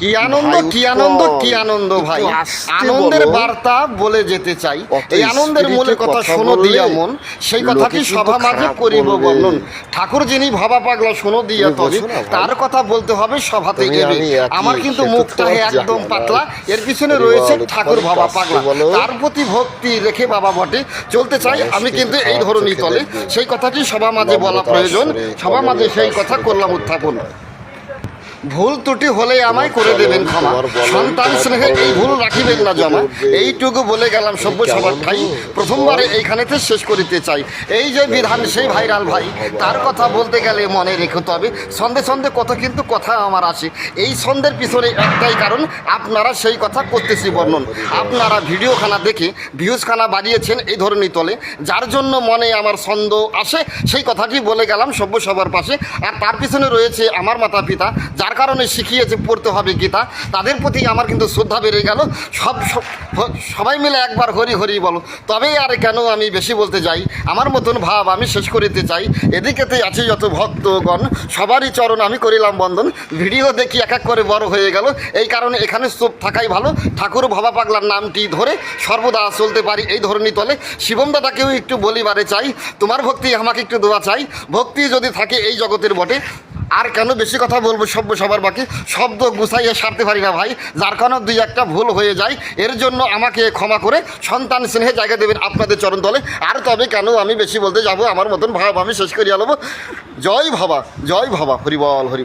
কি আনন্দ কি আনন্দ কি আনন্দ ভাই, আনন্দের বার্তা বলে যেতে চাই। এই আনন্দের মূলে কথা শোনো দিয়া মন, সেই কথাটি সভা মাঝে করিব বর্ণন। ঠাকুর যিনি ভবা পাগলা শোনো দিয়া তবে, তার কথা বলতে হবে সভাতে গেলে। আমার কিন্তু মুখটা একদম পাতলা, এর পিছনে রয়েছে ঠাকুর ভবা পাগলা, তার প্রতি ভক্তি রেখে বাবা বটে চলতে চাই আমি কিন্তু এই ধরনের তলে। সেই কথাটি সভা মাঝে বলা প্রয়োজন, সভা মাঝে সেই কথা করলাম উত্থাপন। ভুল ত্রুটি হলে আমায় করে দেবেন ক্ষমা, সন্তান স্নেহে এই ভুল রাখিবেন না জমা। এইটুকু বলে গেলাম সভ্য সবার ঠাই, প্রথমবারে এইখানেতে শেষ করিতে চাই। এই যে বিধান সেই ভাইরাল ভাই, তার কথা বলতে গেলে মনে রেখো তবে, সন্ধে সন্ধে কত কিন্তু কথা আমার আসে। এই সন্ধ্যের পিছনে একটাই কারণ, আপনারা সেই কথা করতেছি বর্ণন। আপনারা ভিডিওখানা দেখে ভিউজখানা বাড়িয়েছেন এই ধরনের তলে, যার জন্য মনে আমার ছন্দ আসে, সেই কথাটি বলে গেলাম সভ্য সবার পাশে। আর তার পিছনে রয়েছে আমার মাতা পিতা, যার কারণে শিখিয়েছে পড়তে হবে গীতা, তাদের প্রতি আমার কিন্তু শ্রদ্ধা বেড়ে গেল। সবাই মিলে একবার হরি হরি বলো, তবেই আর কেন আমি বেশি বলতে যাই, আমার মতন ভাব আমি শেষ করিতে চাই। এদিকেতে আছে যত ভক্তগণ, সবারই চরণ আমি করিলাম বন্দন। ভিডিও দেখি এক এক করে বড় হয়ে গেল, এই কারণে এখানে চুপ থাকাই ভালো। ঠাকুর ভবা পাগলার নামটি ধরে সর্বদা চলতে পারি এই ধরনের তলে। শিবম দাদাকেও একটু বলিবারে চাই, তোমার ভক্তি আমাকে একটু দোয়া চাই। ভক্তি যদি থাকে এই জগতের বটে, আর কেন বেশি কথা বলবো সভ্য সবার বাকি, শব্দ গুছাইয়ে সারতে পারি না ভাই, যার কারণে দুই একটা ভুল হয়ে যায়। এর জন্য আমাকে ক্ষমা করে সন্তান স্নেহে জায়গা দেবেন আপনাদের চরণ তলে। আর তবে কেন আমি বেশি বলতে যাব, আমার মতন ভাব আমি শেষ করিয়া নেব। জয় ভবা হরিবল হরি।